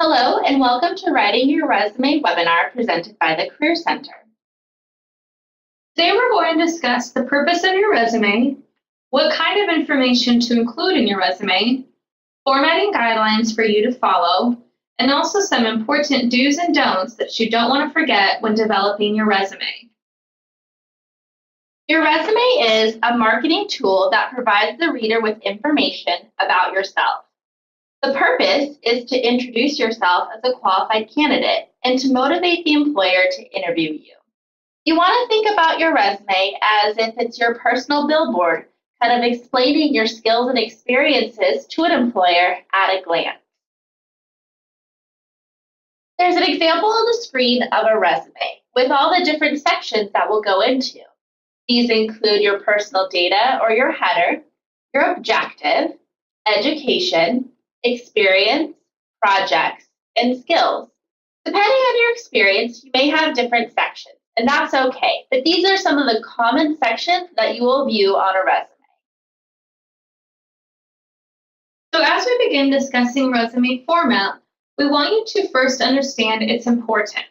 Hello and welcome to Writing Your Resume webinar presented by the Career Center. Today we're going to discuss the purpose of your resume, what kind of information to include in your resume, formatting guidelines for you to follow, and also some important do's and don'ts that you don't want to forget when developing your resume. Your resume is a marketing tool that provides the reader with information about yourself. The purpose is to introduce yourself as a qualified candidate and to motivate the employer to interview you. You want to think about your resume as if it's your personal billboard, kind of explaining your skills and experiences to an employer at a glance. There's an example on the screen of a resume with all the different sections that we'll go into. These include your personal data or your header, your objective, education, experience, projects, and skills. Depending on your experience, you may have different sections, and that's okay, but these are some of the common sections that you will view on a resume. So as we begin discussing resume format, we want you to first understand its importance.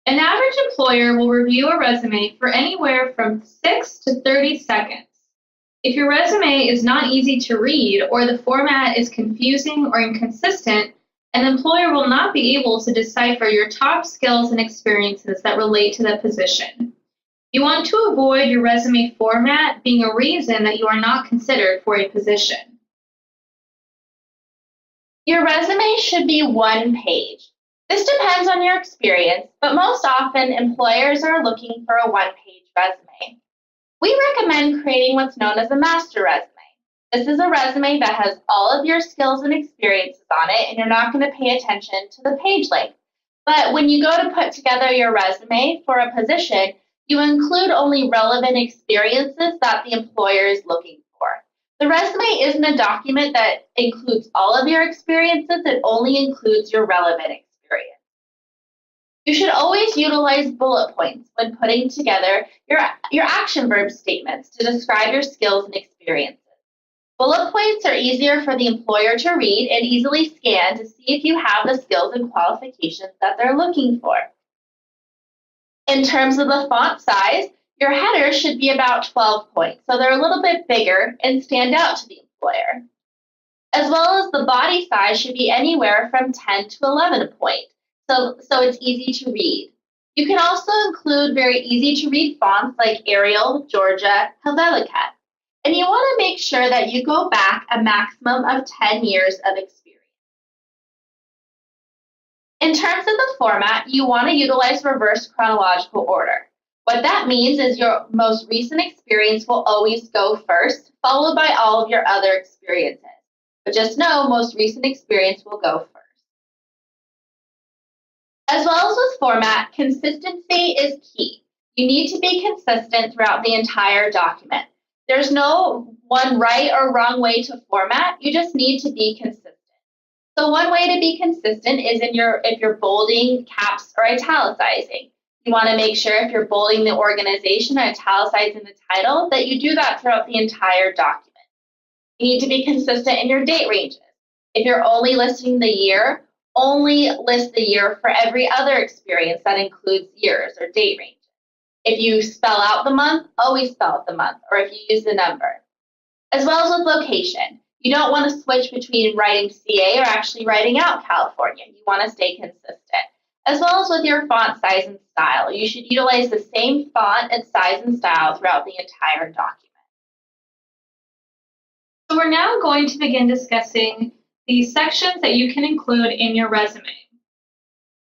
An average employer will review a resume for anywhere from 6 to 30 seconds. If your resume is not easy to read or the format is confusing or inconsistent, an employer will not be able to decipher your top skills and experiences that relate to the position. You want to avoid your resume format being a reason that you are not considered for a position. Your resume should be one page. This depends on your experience, but most often employers are looking for a one-page resume. We recommend creating what's known as a master resume. This is a resume that has all of your skills and experiences on it, and you're not going to pay attention to the page length. But when you go to put together your resume for a position, you include only relevant experiences that the employer is looking for. The resume isn't a document that includes all of your experiences, it only includes your relevant experience. You should always utilize bullet points when putting together your action verb statements to describe your skills and experiences. Bullet points are easier for the employer to read and easily scan to see if you have the skills and qualifications that they're looking for. In terms of the font size, your header should be about 12 points, so they're a little bit bigger and stand out to the employer. As well as the body size should be anywhere from 10 to 11 points. So it's easy to read. You can also include very easy to read fonts like Arial, Georgia, Helvetica. And you want to make sure that you go back a maximum of 10 years of experience. In terms of the format, you want to utilize reverse chronological order. What that means is your most recent experience will always go first, followed by all of your other experiences. But just know most recent experience will go first. As well as with format, consistency is key. You need to be consistent throughout the entire document. There's no one right or wrong way to format. You just need to be consistent. So one way to be consistent is if you're bolding, caps, or italicizing. You want to make sure if you're bolding the organization or italicizing the title that you do that throughout the entire document. You need to be consistent in your date ranges. If you're only listing the year, only list the year for every other experience that includes years or date ranges. If you spell out the month, always spell out the month, or if you use the number. As well as with location. You don't want to switch between writing CA or actually writing out California. You want to stay consistent. As well as with your font size and style. You should utilize the same font and size and style throughout the entire document. So we're now going to begin discussing the sections that you can include in your resume.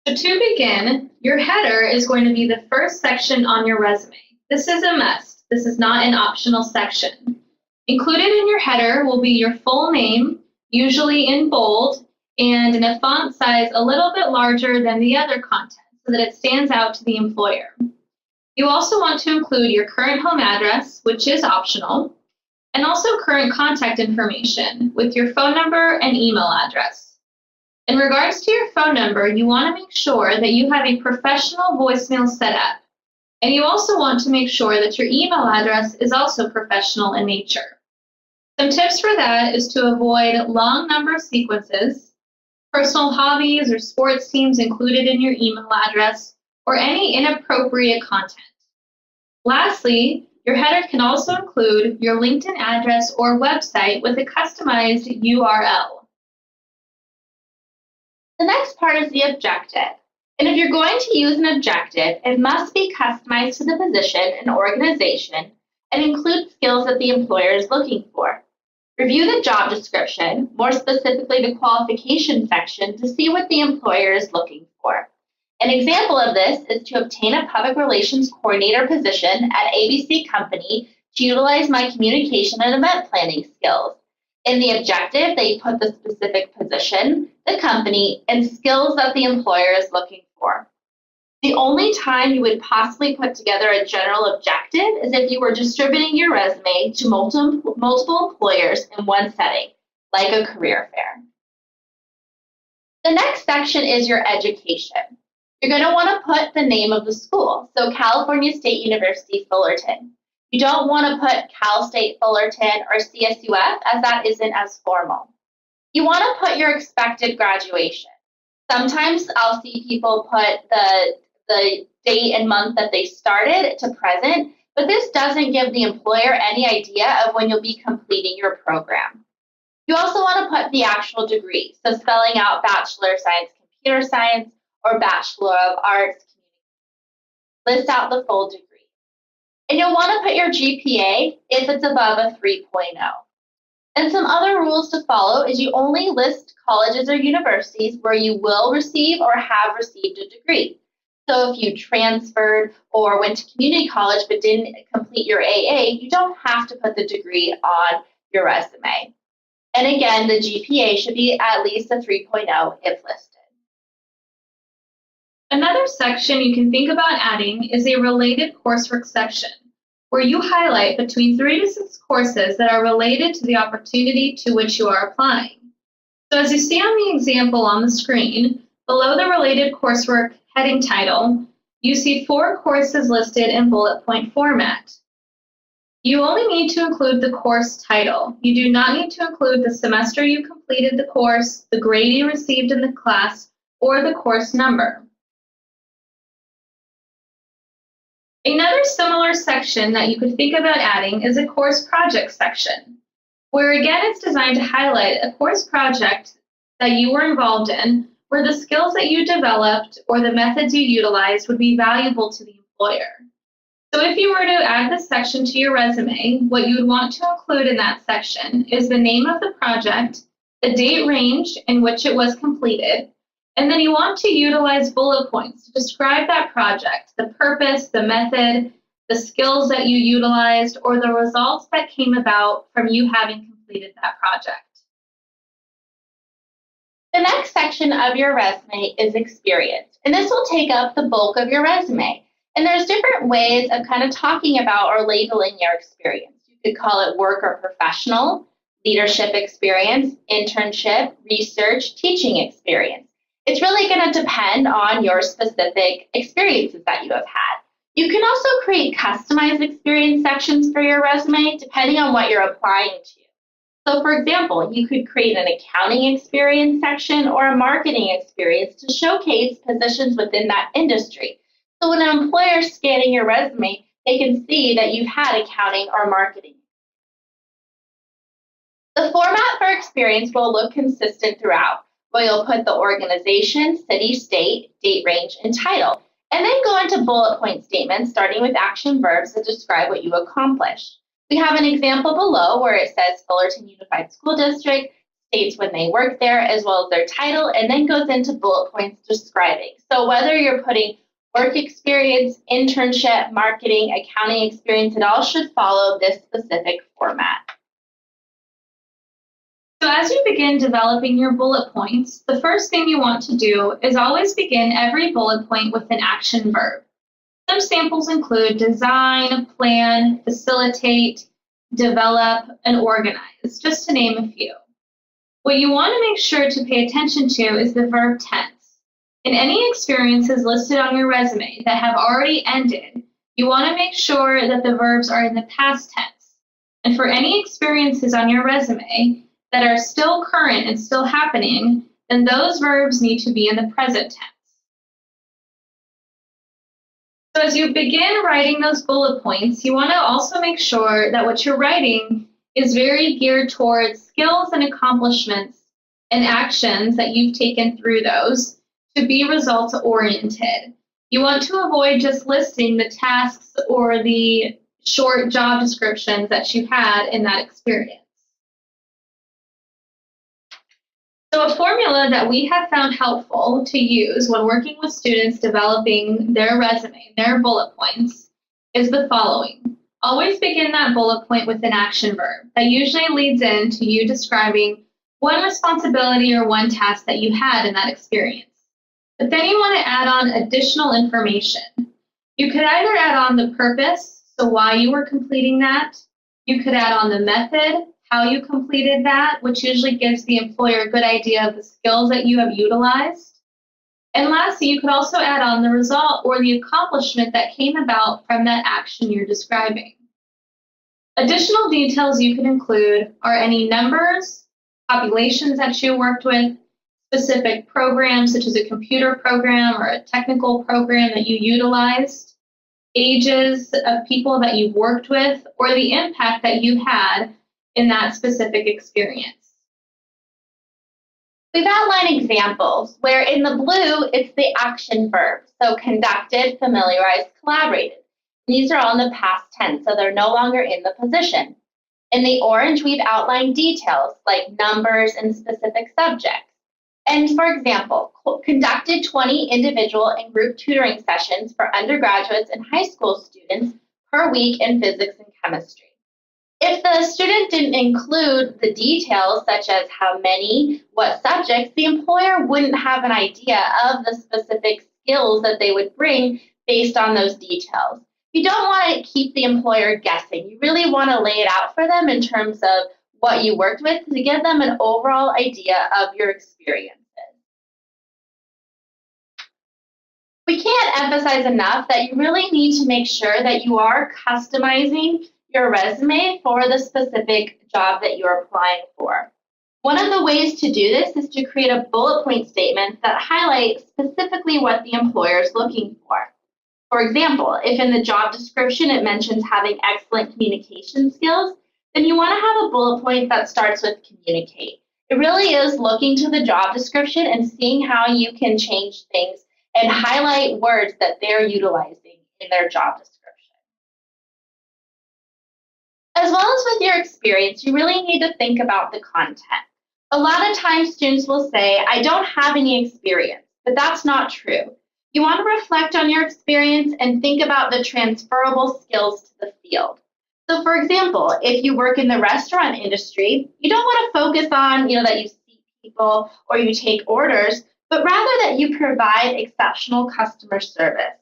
So to begin, your header is going to be the first section on your resume. This is a must. This is not an optional section. Included in your header will be your full name, usually in bold, and in a font size a little bit larger than the other content so that it stands out to the employer. You also want to include your current home address, which is optional, and also current contact information with your phone number and email address. In regards to your phone number, you want to make sure that you have a professional voicemail set up. And you also want to make sure that your email address is also professional in nature. Some tips for that is to avoid long number sequences, personal hobbies or sports teams included in your email address, or any inappropriate content. Lastly, your header can also include your LinkedIn address or website with a customized URL. The next part is the objective. And if you're going to use an objective, it must be customized to the position and organization and include skills that the employer is looking for. Review the job description, more specifically the qualification section, to see what the employer is looking for. An example of this is to obtain a public relations coordinator position at ABC Company to utilize my communication and event planning skills. In the objective, they put the specific position, the company, and skills that the employer is looking for. The only time you would possibly put together a general objective is if you were distributing your resume to multiple employers in one setting, like a career fair. The next section is your education. You're going to want to put the name of the school, so California State University, Fullerton. You don't want to put Cal State Fullerton or CSUF, as that isn't as formal. You want to put your expected graduation. Sometimes I'll see people put the date and month that they started to present, but this doesn't give the employer any idea of when you'll be completing your program. You also want to put the actual degree, so spelling out Bachelor of Science Computer Science or Bachelor of Arts. List out the full degree. And you'll want to put your GPA if it's above a 3.0. And some other rules to follow is you only list colleges or universities where you will receive or have received a degree. So if you transferred or went to community college but didn't complete your AA, you don't have to put the degree on your resume. And again, the GPA should be at least a 3.0 if listed. Another section you can think about adding is a related coursework section, where you highlight between 3 to 6 courses that are related to the opportunity to which you are applying. So as you see on the example on the screen, below the related coursework heading title, you see 4 courses listed in bullet point format. You only need to include the course title. You do not need to include the semester you completed the course, the grade you received in the class, or the course number. Another similar section that you could think about adding is a course project section, where again it's designed to highlight a course project that you were involved in, where the skills that you developed or the methods you utilized would be valuable to the employer. So if you were to add this section to your resume, what you would want to include in that section is the name of the project, the date range in which it was completed, and then you want to utilize bullet points to describe that project, the purpose, the method, the skills that you utilized, or the results that came about from you having completed that project. The next section of your resume is experience, and this will take up the bulk of your resume. And there's different ways of kind of talking about or labeling your experience. You could call it work or professional, leadership experience, internship, research, teaching experience. It's really going to depend on your specific experiences that you have had. You can also create customized experience sections for your resume depending on what you're applying to. So for example, you could create an accounting experience section or a marketing experience to showcase positions within that industry. So when an employer is scanning your resume, they can see that you've had accounting or marketing. The format for experience will look consistent throughout, where you'll put the organization, city, state, date range, and title, and then go into bullet point statements starting with action verbs that describe what you accomplished. We have an example below where it says Fullerton Unified School District, states when they work there, as well as their title, and then goes into bullet points describing. So whether you're putting work experience, internship, marketing, accounting experience, it all should follow this specific format. So as you begin developing your bullet points, the first thing you want to do is always begin every bullet point with an action verb. Some samples include design, plan, facilitate, develop, and organize, just to name a few. What you want to make sure to pay attention to is the verb tense. In any experiences listed on your resume that have already ended, you want to make sure that the verbs are in the past tense. And for any experiences on your resume that are still current and still happening, then those verbs need to be in the present tense. So as you begin writing those bullet points, you want to also make sure that what you're writing is very geared towards skills and accomplishments and actions that you've taken through those to be results-oriented. You want to avoid just listing the tasks or the short job descriptions that you had in that experience. So a formula that we have found helpful to use when working with students developing their resume, their bullet points, is the following. Always begin that bullet point with an action verb. That usually leads into you describing one responsibility or one task that you had in that experience. But then you want to add on additional information. You could either add on the purpose, so why you were completing that. You could add on the method, how you completed that, which usually gives the employer a good idea of the skills that you have utilized. And lastly, you could also add on the result or the accomplishment that came about from that action you're describing. Additional details you can include are any numbers, populations that you worked with, specific programs such as a computer program or a technical program that you utilized, ages of people that you've worked with, or the impact that you had in that specific experience. We've outlined examples where in the blue, it's the action verb. So conducted, familiarized, collaborated. These are all in the past tense, so they're no longer in the position. In the orange, we've outlined details like numbers and specific subjects. And for example, conducted 20 individual and group tutoring sessions for undergraduates and high school students per week in physics and chemistry. If the student didn't include the details, such as how many, what subjects, the employer wouldn't have an idea of the specific skills that they would bring based on those details. You don't want to keep the employer guessing. You really want to lay it out for them in terms of what you worked with to give them an overall idea of your experiences. We can't emphasize enough that you really need to make sure that you are customizing your resume for the specific job that you're applying for. One of the ways to do this is to create a bullet point statement that highlights specifically what the employer is looking for. For example, if in the job description it mentions having excellent communication skills, then you want to have a bullet point that starts with communicate. It really is looking to the job description and seeing how you can change things and highlight words that they're utilizing in their job description. As well as with your experience, you really need to think about the content. A lot of times students will say, I don't have any experience, but that's not true. You want to reflect on your experience and think about the transferable skills to the field. So for example, if you work in the restaurant industry, you don't want to focus on, that you see people or you take orders, but rather that you provide exceptional customer service.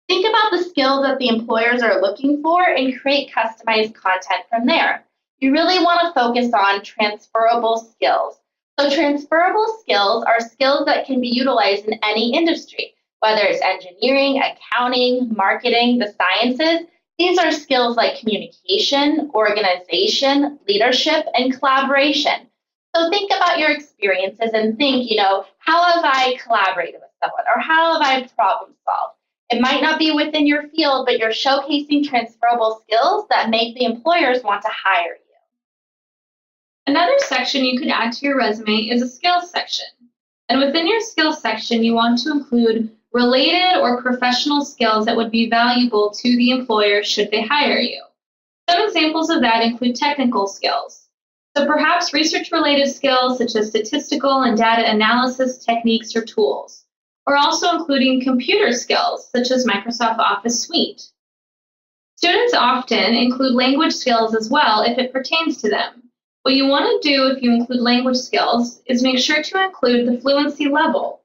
Think about the skills that the employers are looking for and create customized content from there. You really want to focus on transferable skills. So transferable skills are skills that can be utilized in any industry, whether it's engineering, accounting, marketing, the sciences. These are skills like communication, organization, leadership, and collaboration. So think about your experiences and think, how have I collaborated with someone or how have I problem solved? It might not be within your field, but you're showcasing transferable skills that make the employers want to hire you. Another section you could add to your resume is a skills section. And within your skills section, you want to include related or professional skills that would be valuable to the employer should they hire you. Some examples of that include technical skills. So perhaps research-related skills such as statistical and data analysis techniques or tools. Or also including computer skills, such as Microsoft Office Suite. Students often include language skills as well if it pertains to them. What you want to do if you include language skills is make sure to include the fluency level.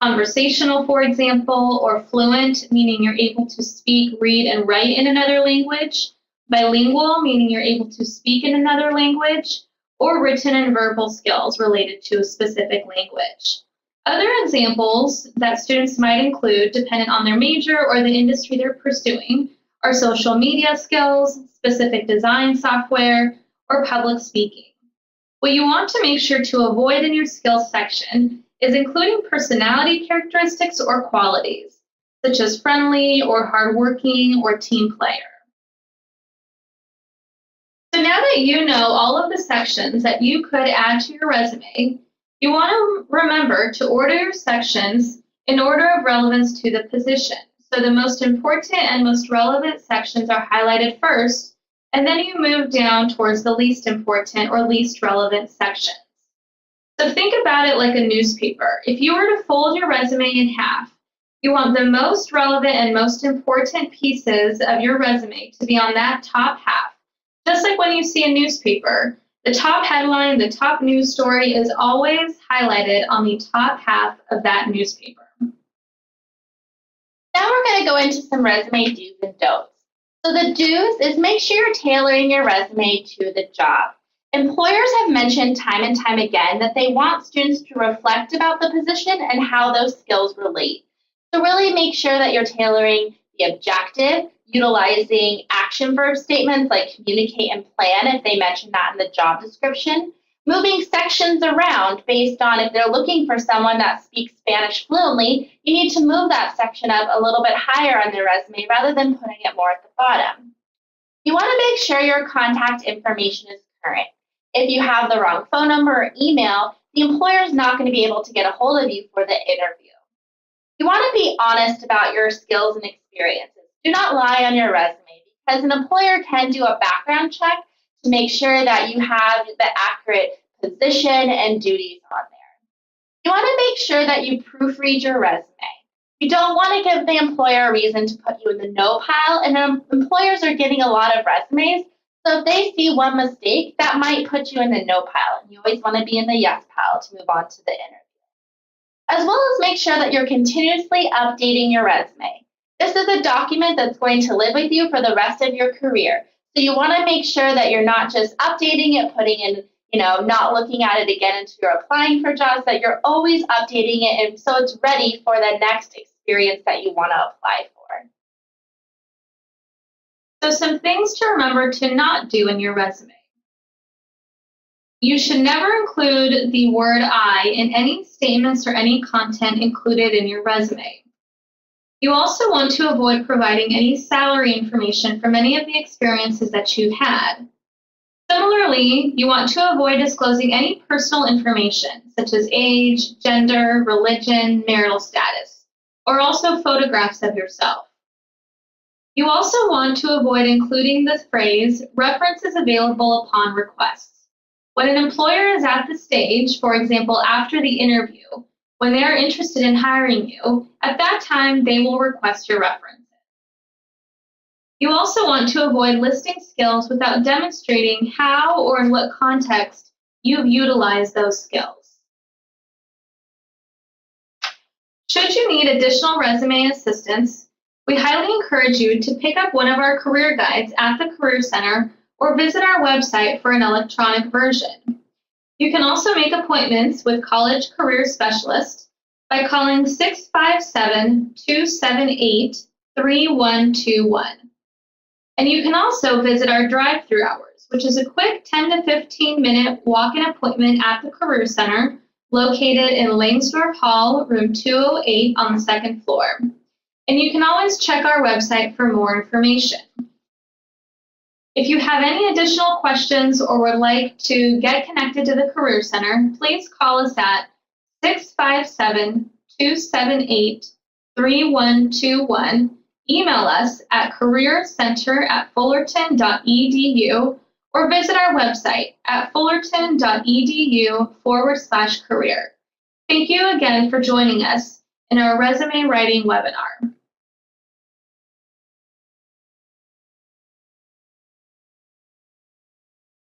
Conversational, for example, or fluent, meaning you're able to speak, read, and write in another language. Bilingual, meaning you're able to speak in another language. Or written and verbal skills related to a specific language. Other examples that students might include, dependent on their major or the industry they're pursuing, are social media skills, specific design software, or public speaking. What you want to make sure to avoid in your skills section is including personality characteristics or qualities, such as friendly or hardworking or team player. So now that you know all of the sections that you could add to your resume, you want to remember to order your sections in order of relevance to the position. So the most important and most relevant sections are highlighted first, and then you move down towards the least important or least relevant sections. So think about it like a newspaper. If you were to fold your resume in half, you want the most relevant and most important pieces of your resume to be on that top half. Just like when you see a newspaper, the top headline, the top news story is always highlighted on the top half of that newspaper. Now we're going to go into some resume do's and don'ts. So the do's is make sure you're tailoring your resume to the job. Employers have mentioned time and time again that they want students to reflect about the position and how those skills relate. So really make sure that you're tailoring the objective, utilizing action verb statements like communicate and plan if they mention that in the job description, moving sections around based on if they're looking for someone that speaks Spanish fluently, you need to move that section up a little bit higher on their resume rather than putting it more at the bottom. You want to make sure your contact information is current. If you have the wrong phone number or email, the employer is not going to be able to get a hold of you for the interview. You want to be honest about your skills and experiences. Do not lie on your resume because an employer can do a background check to make sure that you have the accurate position and duties on there. You want to make sure that you proofread your resume. You don't want to give the employer a reason to put you in the no pile, and employers are getting a lot of resumes, so if they see one mistake, that might put you in the no pile, and you always want to be in the yes pile to move on to the interview. As well as make sure that you're continuously updating your resume. This is a document that's going to live with you for the rest of your career. So you want to make sure that you're not just updating it, putting in, not looking at it again until you're applying for jobs, that you're always updating it and so it's ready for the next experience that you want to apply for. So some things to remember to not do in your resume. You should never include the word I in any statements or any content included in your resume. You also want to avoid providing any salary information from any of the experiences that you've had. Similarly, you want to avoid disclosing any personal information, such as age, gender, religion, marital status, or also photographs of yourself. You also want to avoid including the phrase, references available upon request. When an employer is at the stage, for example, after the interview, when they are interested in hiring you, at that time, they will request your references. You also want to avoid listing skills without demonstrating how or in what context you've utilized those skills. Should you need additional resume assistance, we highly encourage you to pick up one of our career guides at the Career Center or visit our website for an electronic version. You can also make appointments with College Career Specialists by calling 657-278-3121. And you can also visit our drive-through hours, which is a quick 10 to 15 minute walk-in appointment at the Career Center located in Langsdorff Hall, room 208 on the second floor. And you can always check our website for more information. If you have any additional questions or would like to get connected to the Career Center, please call us at 657-278-3121. Email us at careercenter@fullerton.edu or visit our website at fullerton.edu/career. Thank you again for joining us in our resume writing webinar.